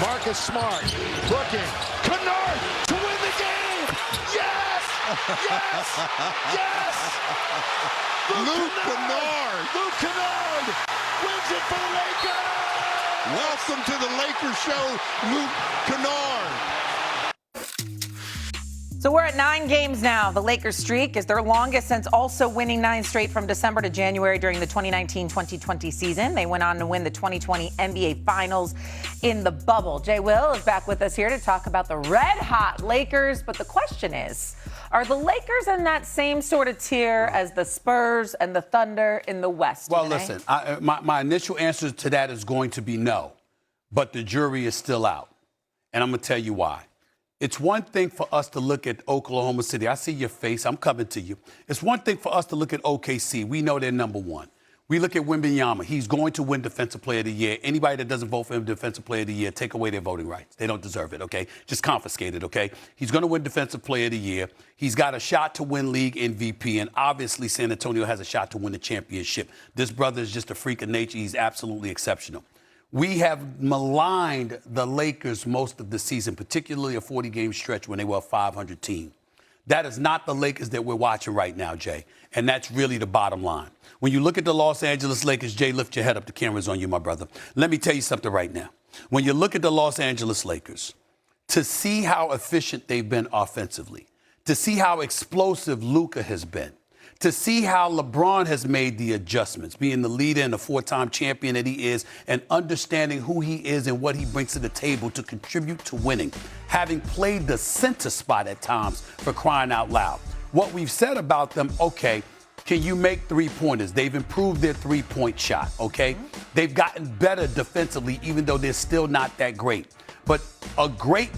Marcus Smart looking. Kennard to win the game. Yes! Yes! Yes! Luke Kennard. Luke Kennard wins it for the Lakers. Welcome to the Lakers show, Luke Kennard. So we're at 9 games now. The Lakers streak is their longest since also winning 9 straight from December to January during the 2019-2020 season. They went on to win the 2020 NBA Finals in the bubble. Jay Will is back with us here to talk about the red-hot Lakers. But the question is, are the Lakers in that same sort of tier as the Spurs and the Thunder in the West? Well, listen, my initial answer to that is going to be no. But the jury is still out. And I'm going to tell you why. It's one thing for us to look at Oklahoma City. I see your face. I'm coming to you. It's one thing for us to look at OKC. We know they're number one. We look at Wembanyama. He's going to win Defensive Player of the Year. Anybody that doesn't vote for him Defensive Player of the Year, take away their voting rights. They don't deserve it, okay? Just confiscate it, okay? He's going to win Defensive Player of the Year. He's got a shot to win League MVP, and obviously San Antonio has a shot to win the championship. This brother is just a freak of nature. He's absolutely exceptional. We have maligned the Lakers most of the season, particularly a 40-game stretch when they were a 500 team. That is not the Lakers that we're watching right now, Jay. And that's really the bottom line. When you look at the Los Angeles Lakers, Jay, lift your head up. The camera's on you, my brother. Let me tell you something right now. When you look at the Los Angeles Lakers, to see how efficient they've been offensively, to see how explosive Luka has been, to see how LeBron has made the adjustments, being the leader and the 4-time champion that he is, and understanding who he is and what he brings to the table to contribute to winning, having played the center spot at times, for crying out loud. What we've said about them, okay, can you make three-pointers? They've improved their three-point shot, okay? They've gotten better defensively, even though they're still not that great. But a great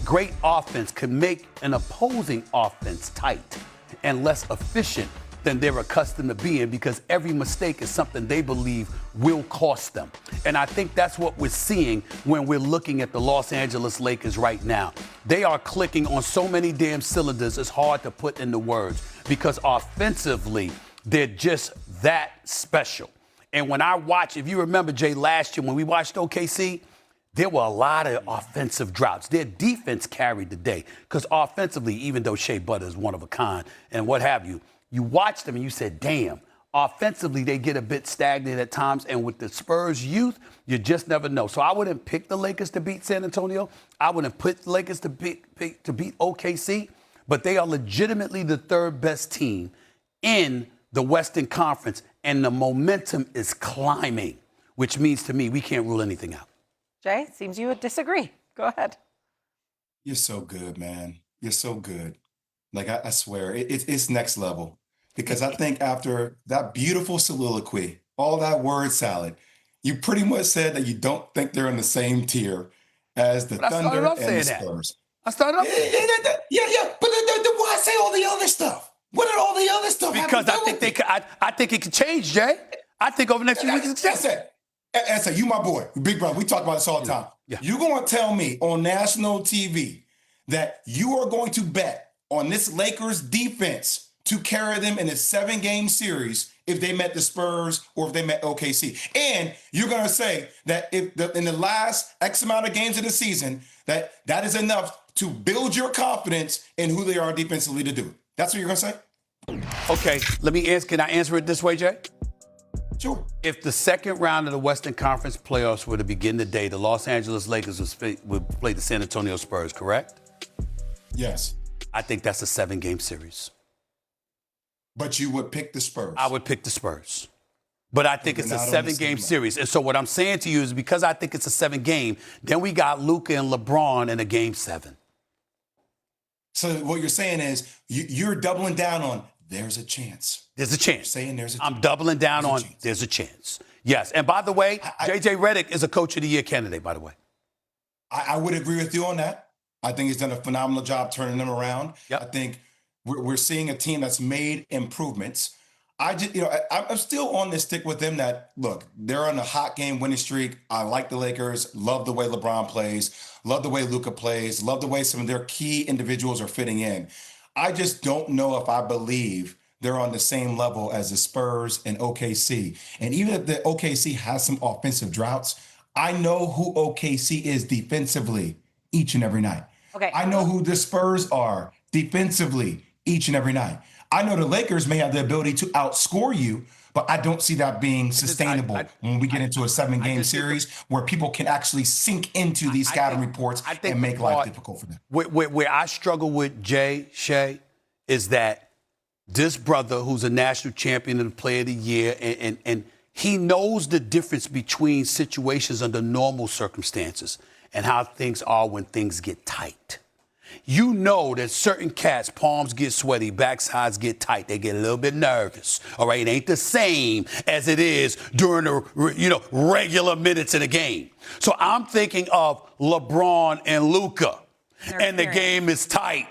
offense can make an opposing offense tight and less efficient than they're accustomed to being, because every mistake is something they believe will cost them. And I think that's what we're seeing when we're looking at the Los Angeles Lakers right now. They are clicking on so many damn cylinders, it's hard to put into words, because offensively, they're just that special. And when I watch, if you remember, Jay, last year when we watched OKC, there were a lot of offensive droughts. Their defense carried the day, because offensively, even though Shea Butter is one of a kind and what have you, you watched them and you said, damn, offensively, they get a bit stagnant at times. And with the Spurs youth, you just never know. So I wouldn't pick the Lakers to beat San Antonio. I wouldn't put the Lakers to beat OKC. But they are legitimately the third best team in the Western Conference. And the momentum is climbing, which means to me, we can't rule anything out. Jay, it seems you would disagree. Go ahead. You're so good, man. You're so good. Like, I swear, it's next level. Because I think after that beautiful soliloquy, all that word salad, you pretty much said that you don't think they're in the same tier as the Thunder and the Spurs. I started off saying that. Yeah. But then why say all the other stuff? What did all the other stuff have to do with it? Because I think it could change, Jay. I think over the next few weeks it's change. That's it. You my boy, big brother. We talk about this all the time. Yeah. You're going to tell me on national TV that you are going to bet on this Lakers defense to carry them in a 7-game series if they met the Spurs or if they met OKC. And you're going to say that if in the last X amount of games of the season, that is enough to build your confidence in who they are defensively to do it. That's what you're going to say? Okay, can I answer it this way, Jay? Sure. If the second round of the Western Conference playoffs were to begin today, the Los Angeles Lakers would play the San Antonio Spurs, correct? Yes. I think that's a 7-game series. But you would pick the Spurs. I would pick the Spurs. But I think it's a 7-game series. And so what I'm saying to you is because I think it's a 7-game, then we got Luka and LeBron in a Game 7. So what you're saying is you're doubling down on there's a chance. There's a chance. You're saying there's a chance. I'm doubling down on there's a chance. Yes. And by the way, J.J. Redick is a Coach of the Year candidate, by the way. I would agree with you on that. I think he's done a phenomenal job turning them around. Yep. I think we're seeing a team that's made improvements. I'm still on this stick with them that, look, they're on a hot game winning streak. I like the Lakers, love the way LeBron plays, love the way Luka plays, love the way some of their key individuals are fitting in. I just don't know if I believe they're on the same level as the Spurs and OKC. And even if the OKC has some offensive droughts, I know who OKC is defensively each and every night. Okay. I know who the Spurs are defensively each and every night. I know the Lakers may have the ability to outscore you, but I don't see that being sustainable when we get into a 7-game series where people can actually sink into these scouting reports and make life difficult for them. Where I struggle with Shay, is that this brother who's a national champion and player of the year, and he knows the difference between situations under normal circumstances and how things are when things get tight. You know that certain cats' palms get sweaty, backsides get tight, they get a little bit nervous. All right, it ain't the same as it is during the regular minutes in a game. So I'm thinking of LeBron and Luka, and the game is tight,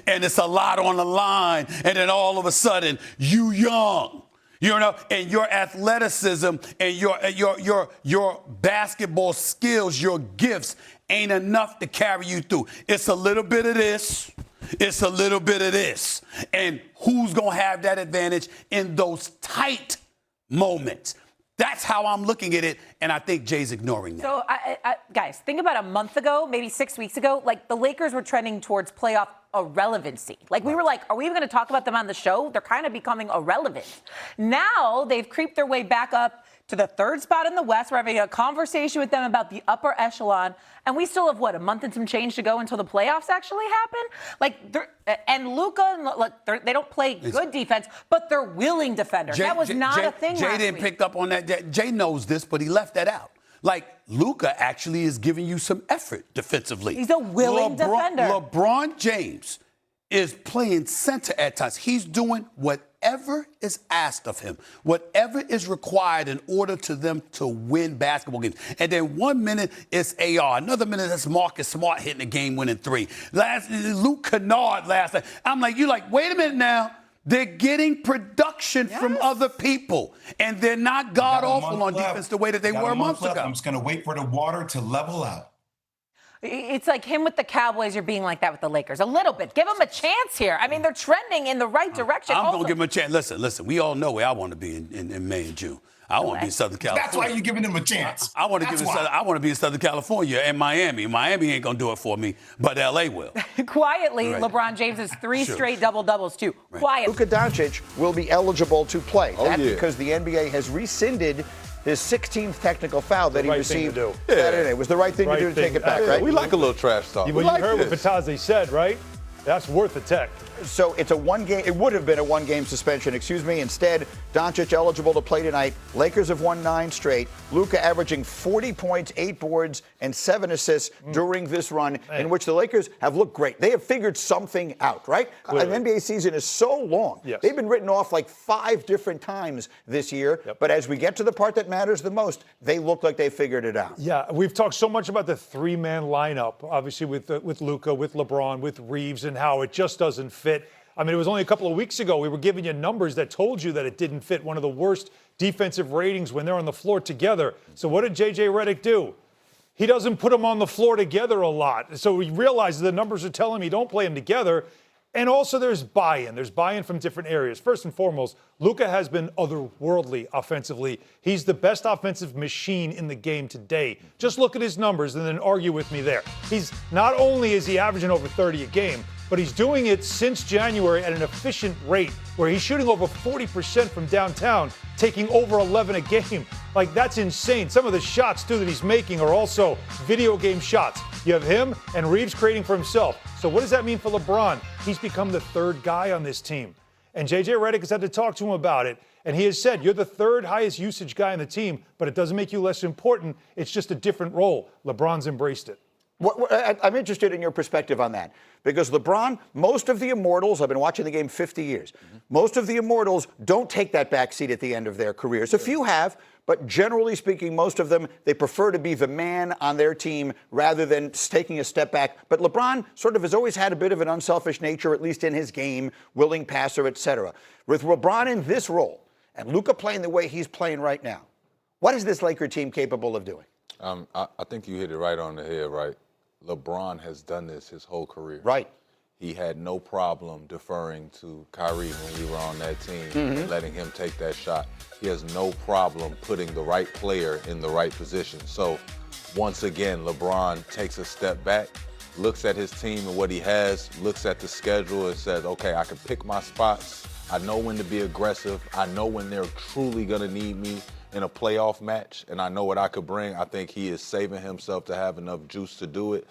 and it's a lot on the line, and then all of a sudden you young. And your athleticism and your basketball skills, your gifts ain't enough to carry you through. It's a little bit of this. It's a little bit of this. And who's going to have that advantage in those tight moments? That's how I'm looking at it, and I think Jay's ignoring that. So, guys, think about a month ago, maybe 6 weeks ago, like the Lakers were trending towards playoff irrelevancy. Like we were like, are we even going to talk about them on the show? They're kind of becoming irrelevant. Now they've creeped their way back up to the third spot in the West. We're having a conversation with them about the upper echelon, and we still have a month and some change to go until the playoffs actually happen. Like, and Luka, they don't play good defense, but they're willing defenders. That was not a thing. Jay didn't pick up on that. Jay knows this, but he left that out. Like, Luka actually is giving you some effort defensively. He's a willing defender. LeBron James is playing center at times. He's doing whatever is asked of him, whatever is required in order to them to win basketball games. And then 1 minute it's AR, another minute it's Marcus Smart hitting a game-winning three. Luke Kennard last night. I'm like, wait a minute now. They're getting production from other people, and they're not god-awful on defense the way that they were a month ago. I'm just going to wait for the water to level out. It's like him with the Cowboys. You're being like that with the Lakers. A little bit. Give them a chance here. I mean, they're trending in the right direction. I'm going to give them a chance. Listen, we all know where I want to be in May and June. I want to be in Southern California. That's why you're giving them a chance. I want to be in Southern California and Miami. Miami ain't going to do it for me, but L.A. will. Quietly, LeBron James has three straight double-doubles, too. Right. Quiet. Luka Doncic will be eligible to play. That's because the NBA has rescinded his 16th technical foul that he received Saturday. It was the right thing to do to take it back, right? We like a little trash talk. You heard what Vitazzi said, right? That's worth a tech. So it's a one-game. It would have been a one-game suspension. Instead, Doncic eligible to play tonight. Lakers have won 9 straight. Luka averaging 40 points, 8 boards, and 7 assists during this run, in which the Lakers have looked great. They have figured something out, right? Clearly. An NBA season is so long. Yes. They've been written off like 5 different times this year. Yep. But as we get to the part that matters the most, they look like they figured it out. Yeah, we've talked so much about the 3-man lineup, obviously with Luka, with LeBron, with Reeves, and how it just doesn't fit. I mean, it was only a couple of weeks ago we were giving you numbers that told you that it didn't fit. One of the worst defensive ratings when they're on the floor together. So what did J.J. Redick do? He doesn't put them on the floor together a lot. So he realizes the numbers are telling him you don't play them together. And also there's buy-in. There's buy-in from different areas. First and foremost, Luka has been otherworldly offensively. He's the best offensive machine in the game today. Just look at his numbers and then argue with me there. He's not only is he averaging over 30 a game, but he's doing it since January at an efficient rate where he's shooting over 40% from downtown, taking over 11 a game. Like, that's insane. Some of the shots, too, that he's making are also video game shots. You have him and Reeves creating for himself. So what does that mean for LeBron? He's become the third guy on this team. And J.J. Redick has had to talk to him about it. And he has said, you're the third highest usage guy on the team, but it doesn't make you less important. It's just a different role. LeBron's embraced it. I'm interested in your perspective on that. Because LeBron, most of the immortals, I've been watching the game 50 years, most of the immortals don't take that back seat at the end of their careers. A few have, but generally speaking, most of them, they prefer to be the man on their team rather than taking a step back. But LeBron sort of has always had a bit of an unselfish nature, at least in his game, willing passer, etc. With LeBron in this role and Luka playing the way he's playing right now, what is this Laker team capable of doing? I think you hit it right on the head, right? LeBron has done this his whole career. Right. He had no problem deferring to Kyrie when we were on that team and letting him take that shot. He has no problem putting the right player in the right position. So once again, LeBron takes a step back, looks at his team and what he has, looks at the schedule and says, okay, I can pick my spots. I know when to be aggressive. I know when they're truly going to need me in a playoff match, and I know what I could bring. I think he is saving himself to have enough juice to do it.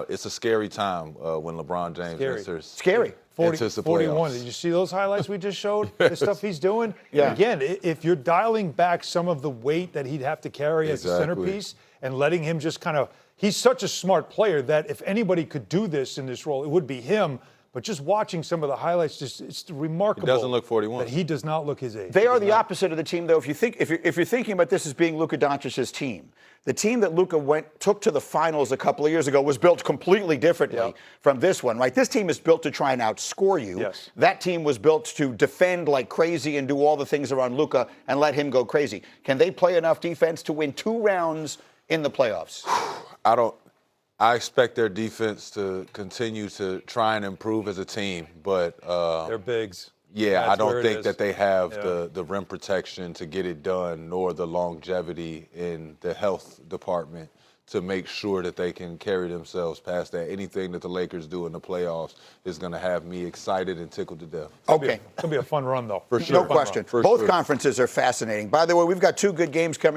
It's a scary time when LeBron James enters. Scary. 41. Did you see those highlights we just showed? The stuff he's doing? Yeah. Again, if you're dialing back some of the weight that he'd have to carry as a centerpiece and letting him just kind of – he's such a smart player that if anybody could do this in this role, it would be him. But just watching some of the highlights, it's remarkable. He doesn't look 41. That he does not look his age. They are the opposite of the team, though. If you're thinking about this as being Luka Doncic's team, the team that Luka took to the finals a couple of years ago was built completely differently from this one, right? This team is built to try and outscore you. Yes. That team was built to defend like crazy and do all the things around Luka and let him go crazy. Can they play enough defense to win 2 rounds in the playoffs? I expect their defense to continue to try and improve as a team, but they're bigs. Yeah, That's I don't where it think is. that they have the rim protection to get it done, nor the longevity in the health department to make sure that they can carry themselves past that. Anything that the Lakers do in the playoffs is going to have me excited and tickled to death. Okay. It's going to be a fun run, though. For sure. No question. For Both sure. conferences are fascinating. By the way, we've got 2 good games coming